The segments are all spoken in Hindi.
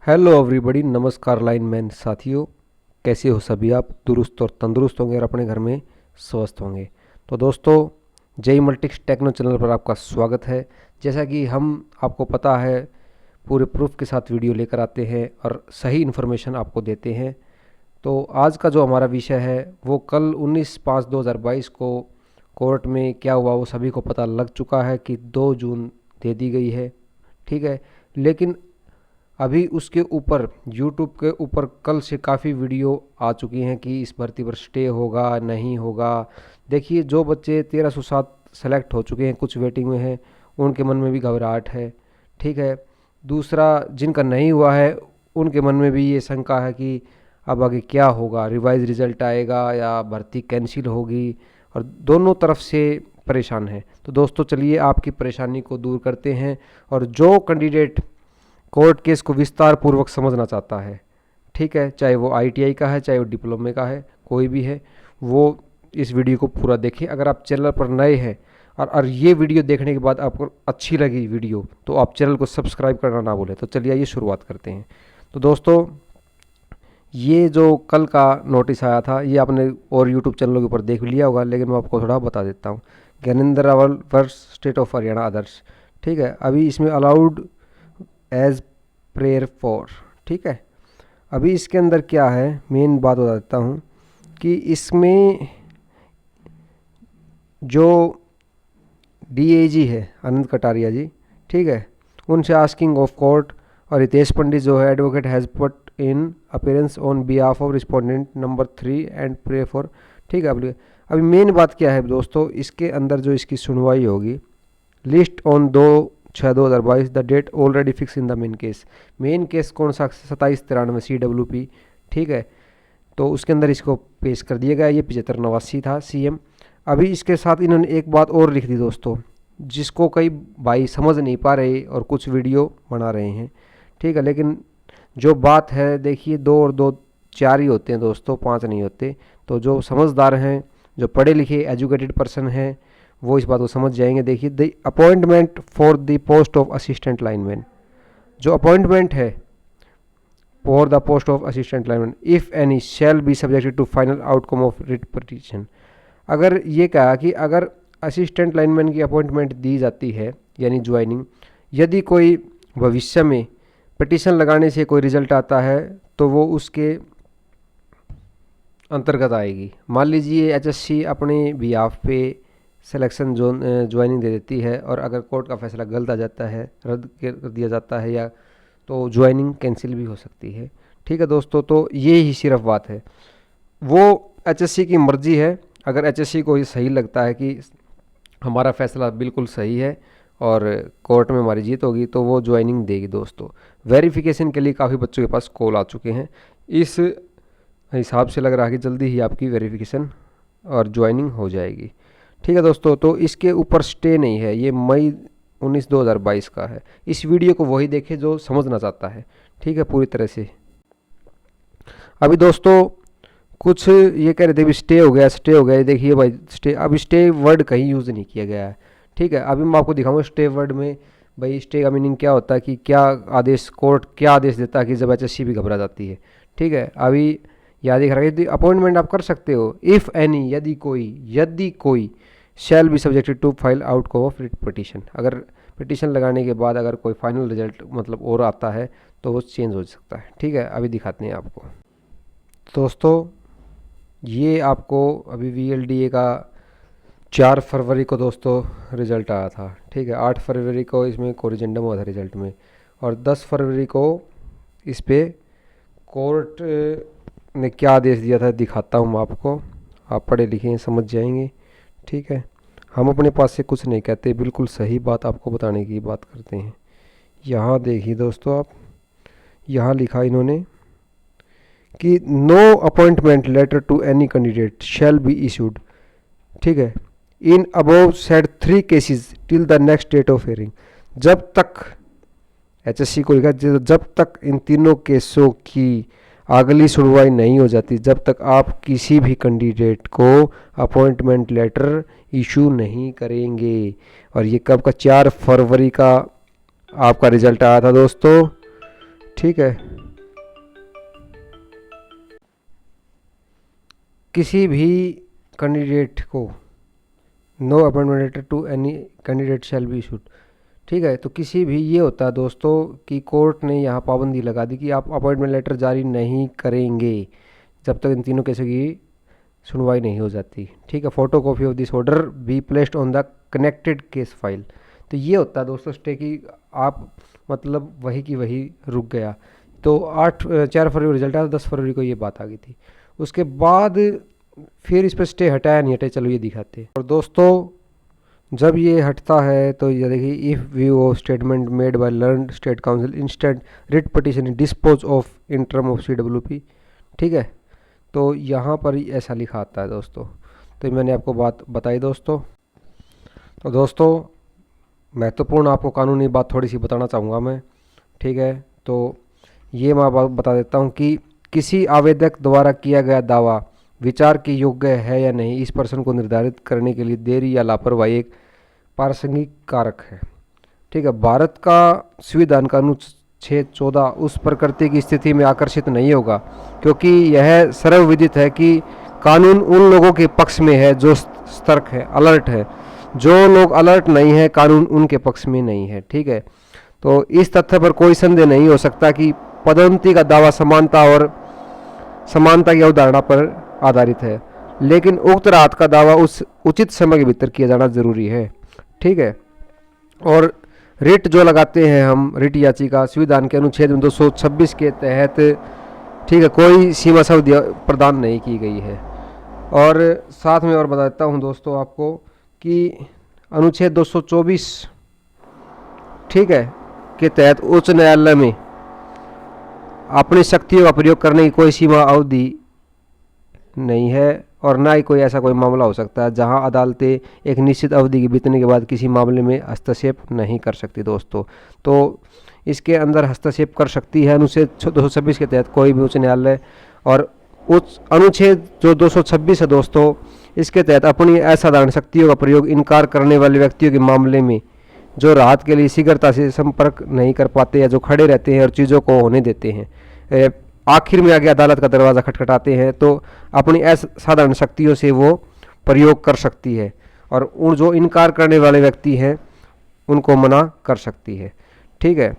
हेलो एवरीबॉडी, नमस्कार लाइनमैन साथियों। कैसे हो सभी आप? दुरुस्त और तंदुरुस्त होंगे और अपने घर में स्वस्थ होंगे। तो दोस्तों, जेई मल्टिक्स टेक्नो चैनल पर आपका स्वागत है। जैसा कि हम आपको पता है पूरे प्रूफ के साथ वीडियो लेकर आते हैं और सही इन्फॉर्मेशन आपको देते हैं। तो आज का जो हमारा विषय है वो कल 19/5/2022 को कोर्ट में क्या हुआ वो सभी को पता लग चुका है कि 2 जून दे दी गई है। ठीक है, लेकिन अभी उसके ऊपर यूट्यूब के ऊपर कल से काफ़ी वीडियो आ चुकी हैं कि इस भर्ती पर स्टे होगा नहीं होगा। देखिए, जो बच्चे 1307 सेलेक्ट हो चुके हैं, कुछ वेटिंग में हैं, उनके मन में भी घबराहट है। ठीक है, दूसरा जिनका नहीं हुआ है उनके मन में भी ये शंका है कि अब आगे क्या होगा, रिवाइज रिजल्ट आएगा या भर्ती कैंसिल होगी, और दोनों तरफ से परेशान है। तो दोस्तों चलिए आपकी परेशानी को दूर करते हैं। और जो कैंडिडेट कोर्ट केस को विस्तार पूर्वक समझना चाहता है, ठीक है, चाहे वो आईटीआई का है, चाहे वो डिप्लोमे का है, कोई भी है, वो इस वीडियो को पूरा देखें। अगर आप चैनल पर नए हैं और ये वीडियो देखने के बाद आपको अच्छी लगी वीडियो तो आप चैनल को सब्सक्राइब करना ना भूलें। तो चलिए आइए शुरुआत करते हैं। तो दोस्तों, ये जो कल का नोटिस आया था ये आपने और यूट्यूब चैनलों के ऊपर देख लिया होगा, लेकिन मैं आपको थोड़ा बता देता हूँ। Gyanendra Rawal versus state of Haryana आदर्श। ठीक है, अभी इसमें अलाउड एज प्रेयर फॉर। ठीक है, अभी इसके अंदर क्या है, मेन बात बता देता हूँ कि इसमें जो डीएजी है आनंद कटारिया जी, ठीक है, उनसे आस्किंग ऑफ कोर्ट, और रितेश पंडित जो है advocate has put in appearance on behalf of respondent number 3 and pray for. ठीक है, अभी मेन बात क्या है दोस्तों, इसके अंदर जो इसकी सुनवाई होगी, list on 2/6/2022 the date already fix in the main case. Main case कौन सा? 2793 CWP। ठीक है, तो उसके अंदर इसको पेश कर दिया गया। ये 7589 था CM। अभी इसके साथ इन्होंने एक बात और लिख दी दोस्तों, जिसको कई भाई समझ नहीं पा रहे और कुछ वीडियो बना रहे हैं। ठीक है, लेकिन जो बात है, देखिए, 2 और 2 4 ही होते हैं दोस्तों, 5 नहीं होते। तो जो समझदार हैं, जो पढ़े लिखे एजुकेटेड पर्सन हैं, वो इस बात को समझ जाएंगे। देखिए, the appointment for the post of assistant lineman, जो अपॉइंटमेंट है for the post of assistant lineman if any shall be subjected to final outcome of writ petition. अगर ये कहा कि अगर असिस्टेंट लाइनमैन की अपॉइंटमेंट दी जाती है, यानी ज्वाइनिंग, यदि कोई भविष्य में पिटीशन लगाने से कोई रिजल्ट आता है तो वो उसके अंतर्गत आएगी। मान लीजिए HSC अपने बिहाफ पे सिलेक्शन ज्वाइनिंग दे देती है, और अगर कोर्ट का फैसला गलत आ जाता है, रद्द कर दिया जाता है, या तो ज्वाइनिंग कैंसिल भी हो सकती है। ठीक है दोस्तों, तो ये ही सिर्फ बात है, वो HSC की मर्जी है। अगर HSC को ये सही लगता है कि हमारा फैसला बिल्कुल सही है और कोर्ट में हमारी जीत होगी, तो वो ज्वाइनिंग देगी दोस्तों। वेरिफिकेशन के लिए काफ़ी बच्चों के पास कॉल आ चुके हैं। इस हिसाब से लग रहा है कि जल्दी ही आपकी वेरिफिकेशन और ज्वाइनिंग हो जाएगी। ठीक है दोस्तों, तो इसके ऊपर स्टे नहीं है, ये मई 19/2022 का है। इस वीडियो को वही देखे जो समझना चाहता है। ठीक है, पूरी तरह से। अभी दोस्तों कुछ ये कह रहे थे भी स्टे हो गया, स्टे हो गया। देखिए भाई, स्टे, अब स्टे वर्ड कहीं यूज़ नहीं किया गया है। ठीक है, अभी मैं आपको दिखाऊंगा स्टे वर्ड में भाई स्टे का मीनिंग क्या होता है, कि क्या आदेश, कोर्ट क्या आदेश देता है कि जब HSC भी घबरा जाती है। ठीक है, अभी याद दिख रहा है, अपॉइंटमेंट आप कर सकते हो इफ़ एनी, यदि कोई shall be subjected to file outcome of writ petition. अगर पिटीशन लगाने के बाद अगर कोई फाइनल रिजल्ट मतलब और आता है तो वो चेंज हो सकता है। ठीक है, अभी दिखाते हैं आपको दोस्तों। ये आपको अभी VLDA का 4 फरवरी को दोस्तों रिज़ल्ट आया था। ठीक है, 8 फरवरी को इसमें कोरिजेंडम हुआ था रिज़ल्ट में, और 10 फरवरी को इस पे कोर्ट ने क्या आदेश दिया था दिखाता हूँ मैं आपको। आप पढ़े लिखे हैं, समझ जाएंगे। ठीक है, हम अपने पास से कुछ नहीं कहते, बिल्कुल सही बात आपको बताने की बात करते हैं। यहाँ देखिए दोस्तों, आप यहाँ लिखा इन्होंने कि no appointment letter to any candidate shall be issued. ठीक है, in above said 3 cases till the next date of hearing. जब तक HSC को लिखा, जब तक इन तीनों केसों की अगली सुनवाई नहीं हो जाती, जब तक आप किसी भी कैंडिडेट को अपॉइंटमेंट लेटर इशू नहीं करेंगे। और ये कब का? 4 फरवरी का आपका रिजल्ट आया था दोस्तों। ठीक है, किसी भी कैंडिडेट को no appointment letter to any candidate shall be issued. ठीक है, तो किसी भी ये होता है दोस्तों कि कोर्ट ने यहाँ पाबंदी लगा दी कि आप अपॉइंटमेंट लेटर जारी नहीं करेंगे जब तक इन तीनों केसों की सुनवाई नहीं हो जाती। ठीक है, photo copy of this order be placed on the connected case file. तो ये होता है दोस्तों स्टे कि आप मतलब वही की वही रुक गया। तो 4 फरवरी रिजल्ट आया, 10 फरवरी को ये बात आ गई थी। उसके बाद फिर इस पर स्टे हटाया नहीं हटाया, चलो ये दिखाते हैं। और दोस्तों जब ये हटता है तो ये देखिए, if view of statement made by learned state council instant writ petition dispose of in term of CWP। ठीक है, तो यहाँ पर ऐसा लिखा आता है दोस्तों। तो मैंने आपको बात बताई दोस्तों। तो दोस्तों महत्वपूर्ण आपको कानूनी बात थोड़ी सी बताना चाहूँगा मैं। ठीक है, तो ये मैं बता देता हूँ कि किसी आवेदक द्वारा किया गया दावा विचार के योग्य है या नहीं, इस पर्सन को निर्धारित करने के लिए देरी या लापरवाही एक प्रासंगिक कारक है। ठीक है, भारत का संविधान का अनुच्छेद 14 उस प्रकृति की स्थिति में आकर्षित नहीं होगा, क्योंकि यह सर्वविदित है कि कानून उन लोगों के पक्ष में है जो सतर्क है, अलर्ट है। जो लोग अलर्ट नहीं है, कानून उनके पक्ष में नहीं है। ठीक है, तो इस तथ्य पर कोई संदेह नहीं हो सकता कि पदोन्नति का दावा समानता की अवधारणा पर आधारित है, लेकिन उक्त राहत का दावा उस उचित समय के भीतर किया जाना जरूरी है। ठीक है, और रिट जो लगाते हैं हम, रिट याचिका संविधान के अनुच्छेद 226 के तहत, ठीक है, कोई सीमा अवधि प्रदान नहीं की गई है। और साथ में और बता देता हूँ दोस्तों आपको कि अनुच्छेद 224, ठीक है, के तहत उच्च न्यायालय में अपनी शक्तियों का प्रयोग करने की कोई सीमा अवधि नहीं है, और ना ही कोई ऐसा कोई मामला हो सकता है जहां अदालतें एक निश्चित अवधि के बीतने के बाद किसी मामले में हस्तक्षेप नहीं कर सकती दोस्तों। तो इसके अंदर हस्तक्षेप कर सकती है अनुच्छेद 226 के तहत कोई भी उच्च न्यायालय। और उच्च अनुच्छेद जो 226 है दोस्तों, इसके तहत अपनी असाधारण शक्तियों का प्रयोग इनकार करने वाले व्यक्तियों के मामले में जो राहत के लिए शीघ्रता से संपर्क नहीं कर पाते या जो खड़े रहते हैं और चीज़ों को होने देते हैं, आखिर में आगे अदालत का दरवाज़ा खटखटाते हैं, तो अपनी असाधारण शक्तियों से वो प्रयोग कर सकती है और उन जो इनकार करने वाले व्यक्ति हैं उनको मना कर सकती है। ठीक है,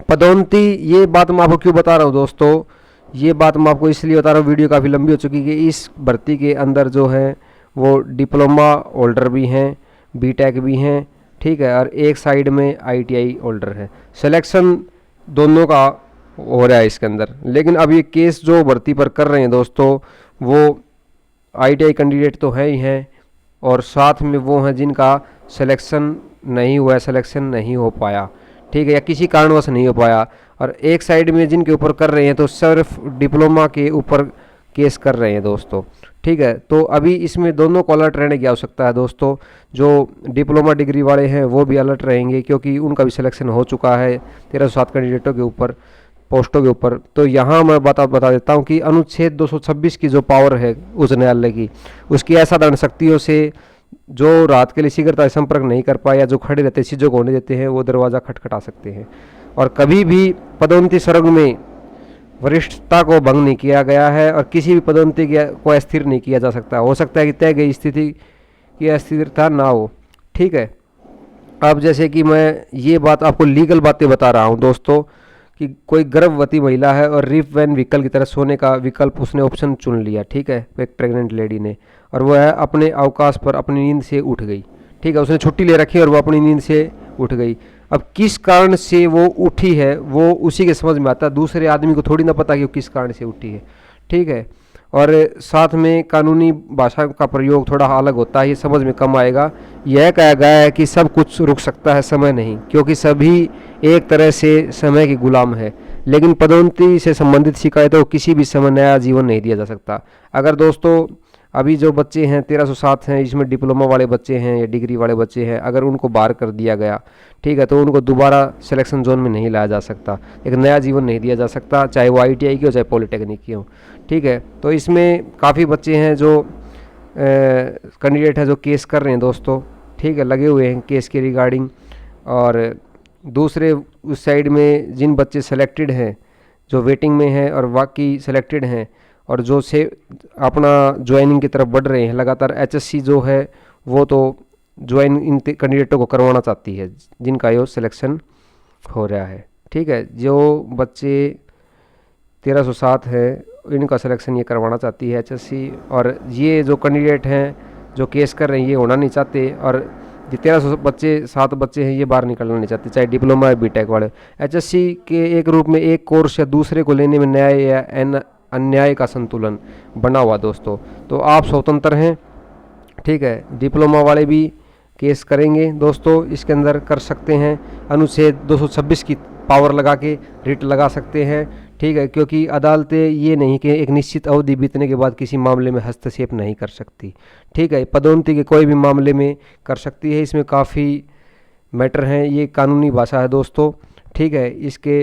पदोन्नति, ये बात मैं आपको क्यों बता रहा हूँ दोस्तों, ये बात मैं आपको इसलिए बता रहा हूँ, वीडियो काफ़ी लंबी हो चुकी है कि इस भर्ती के अंदर जो है वो डिप्लोमा होल्डर भी हैं, बीटेक भी हैं। ठीक है, और एक साइड में ITI होल्डर है। सिलेक्शन दोनों का हो रहा है इसके अंदर, लेकिन अब ये केस जो भर्ती पर कर रहे हैं दोस्तों, वो ITI कैंडिडेट तो है ही हैं, और साथ में वो हैं जिनका सिलेक्शन नहीं हुआ है, सिलेक्शन नहीं हो पाया। ठीक है, या किसी कारणवश नहीं हो पाया। और एक साइड में जिनके ऊपर कर रहे हैं तो सिर्फ डिप्लोमा के ऊपर केस कर रहे हैं दोस्तों। ठीक है, तो अभी इसमें दोनों को अलर्ट रहने की आवश्यकता है दोस्तों। जो डिप्लोमा डिग्री वाले हैं वो भी अलर्ट रहेंगे, क्योंकि उनका भी सिलेक्शन हो चुका है 1307 कैंडिडेटों के ऊपर, पोस्टों के ऊपर। तो यहाँ मैं बता देता हूँ कि अनुच्छेद 226 की जो पावर है उच्च न्यायालय की, उसकी असाधारण शक्तियों से जो राहत के लिए शीघ्रता से संपर्क नहीं कर पाए या जो खड़े रहते चीज़ों को होने देते हैं, वो दरवाज़ा खटखटा सकते हैं। और कभी भी पदोन्नति सर्ग में वरिष्ठता को भंग नहीं किया गया है, और किसी भी पदोन्नति को अस्थिर नहीं किया जा सकता। हो सकता है कि तय गई स्थिति की अस्थिरता ना हो। ठीक है, अब जैसे कि मैं ये बात आपको लीगल बातें बता रहा हूँ दोस्तों, कि कोई गर्भवती महिला है और रिफ वैन व्हीकल की तरह सोने का विकल्प उसने ऑप्शन चुन लिया। ठीक है, एक प्रेग्नेंट लेडी ने, और वह अपने अवकाश पर अपनी नींद से उठ गई। ठीक है, उसने छुट्टी ले रखी और वो अपनी नींद से उठ गई। अब किस कारण से वो उठी है वो उसी के समझ में आता है, दूसरे आदमी को थोड़ी ना पता कि वो किस कारण से उठी है। ठीक है, और साथ में कानूनी भाषा का प्रयोग थोड़ा अलग होता है, ये समझ में कम आएगा। यह कहा गया है कि सब कुछ रुक सकता है, समय नहीं, क्योंकि सभी एक तरह से समय के गुलाम है। लेकिन पदोन्नति से संबंधित शिकायतों को किसी भी समय नया जीवन नहीं दिया जा सकता। अगर दोस्तों अभी जो बच्चे हैं 1307 हैं, इसमें डिप्लोमा वाले बच्चे हैं या डिग्री वाले बच्चे हैं, अगर उनको बाहर कर दिया गया, ठीक है, तो उनको दोबारा सिलेक्शन जोन में नहीं लाया जा सकता, एक नया जीवन नहीं दिया जा सकता, चाहे वो ITI की हो चाहे पॉलिटेक्निक की हो। ठीक है, तो इसमें काफ़ी बच्चे हैं जो कैंडिडेट है जो केस कर रहे हैं दोस्तों। ठीक है, लगे हुए हैं केस के रिगार्डिंग। और दूसरे उस साइड में जिन बच्चे सेलेक्टेड हैं, जो वेटिंग में हैं और बाकी सेलेक्टेड हैं, और जो से अपना ज्वाइनिंग की तरफ बढ़ रहे हैं लगातार, एचएससी जो है वो तो ज्वाइन इन कैंडिडेटों को करवाना चाहती है जिनका ये सिलेक्शन हो रहा है। ठीक है, जो बच्चे 1307 है इनका सिलेक्शन ये करवाना चाहती है एचएससी, और ये जो कैंडिडेट हैं जो केस कर रहे हैं ये होना नहीं चाहते, और ये 1300 बच्चे 7 बच्चे हैं ये बाहर निकलना नहीं चाहते, चाहे डिप्लोमा या बीटेक वाले। एचएससी के एक रूप में एक कोर्स या दूसरे को लेने में न्याय या अन्याय का संतुलन बना हुआ दोस्तों, तो आप स्वतंत्र हैं। ठीक है, डिप्लोमा वाले भी केस करेंगे दोस्तों, इसके अंदर कर सकते हैं, अनुच्छेद 226 की पावर लगा के रिट लगा सकते हैं। ठीक है, क्योंकि अदालतें ये नहीं कि एक निश्चित अवधि बीतने के बाद किसी मामले में हस्तक्षेप नहीं कर सकती। ठीक है, पदोन्नति के कोई भी मामले में कर सकती है, इसमें काफ़ी मैटर हैं, ये कानूनी भाषा है दोस्तों। ठीक है, इसके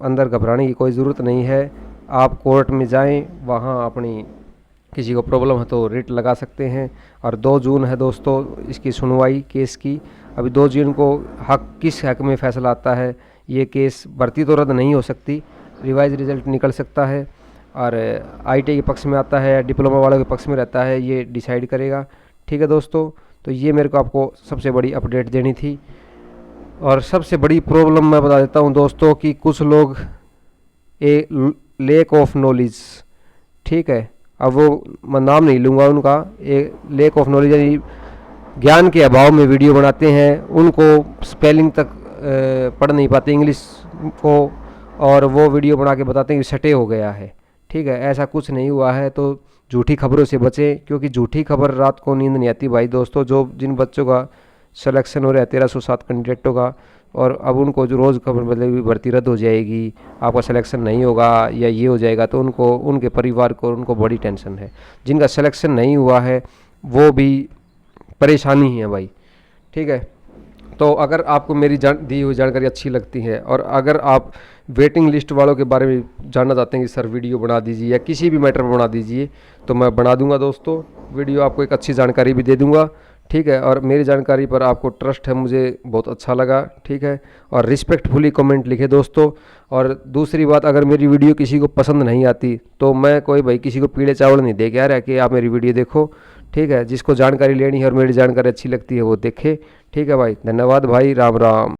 अंदर घबराने की कोई ज़रूरत नहीं है, आप कोर्ट में जाएं, वहाँ अपनी किसी को प्रॉब्लम है तो रिट लगा सकते हैं। और 2 जून है दोस्तों इसकी सुनवाई केस की। अभी 2 जून को किस हक में फ़ैसला आता है, ये केस भर्ती तो रद्द नहीं हो सकती, रिवाइज रिजल्ट निकल सकता है, और आईटीआई के पक्ष में आता है या डिप्लोमा वालों के पक्ष में रहता है, ये डिसाइड करेगा। ठीक है दोस्तों, तो ये मेरे को आपको सबसे बड़ी अपडेट देनी थी। और सबसे बड़ी प्रॉब्लम मैं बता देता हूँ दोस्तों कि कुछ लोग लेक ऑफ नॉलेज, ठीक है, अब वो मैं नाम नहीं लूँगा उनका, लेक ऑफ नॉलेज यानी ज्ञान के अभाव में वीडियो बनाते हैं, उनको स्पेलिंग तक पढ़ नहीं पाते इंग्लिश को, और वो वीडियो बना के बताते हैं कि सटे हो गया है। ठीक है, ऐसा कुछ नहीं हुआ है, तो झूठी खबरों से बचें, क्योंकि झूठी खबर रात को नींद नहीं आती भाई दोस्तों। जो जिन बच्चों का सिलेक्शन हो रहा है 1307 कैंडिडेटों का, और अब उनको जो रोज़ खबर मतलब भर्ती रद्द हो जाएगी, आपका सिलेक्शन नहीं होगा या ये हो जाएगा, तो उनको उनके परिवार को उनको बड़ी टेंशन है। जिनका सिलेक्शन नहीं हुआ है वो भी परेशानी ही है भाई। ठीक है, तो अगर आपको मेरी दी हुई जानकारी अच्छी लगती है, और अगर आप वेटिंग लिस्ट वालों के बारे में जानना चाहते हैं कि सर वीडियो बना दीजिए या किसी भी मैटर पर बना दीजिए, तो मैं बना दूंगा दोस्तों वीडियो, आपको एक अच्छी जानकारी भी दे दूंगा। ठीक है, और मेरी जानकारी पर आपको ट्रस्ट है, मुझे बहुत अच्छा लगा। ठीक है, और रिस्पेक्टफुली कमेंट लिखे दोस्तों। और दूसरी बात, अगर मेरी वीडियो किसी को पसंद नहीं आती तो मैं कोई भाई किसी को पीले चावल नहीं दे के आ रहा कि आप मेरी वीडियो देखो। ठीक है, जिसको जानकारी लेनी है और मेरी जानकारी अच्छी लगती है वो देखे। ठीक है भाई, धन्यवाद भाई, राम राम।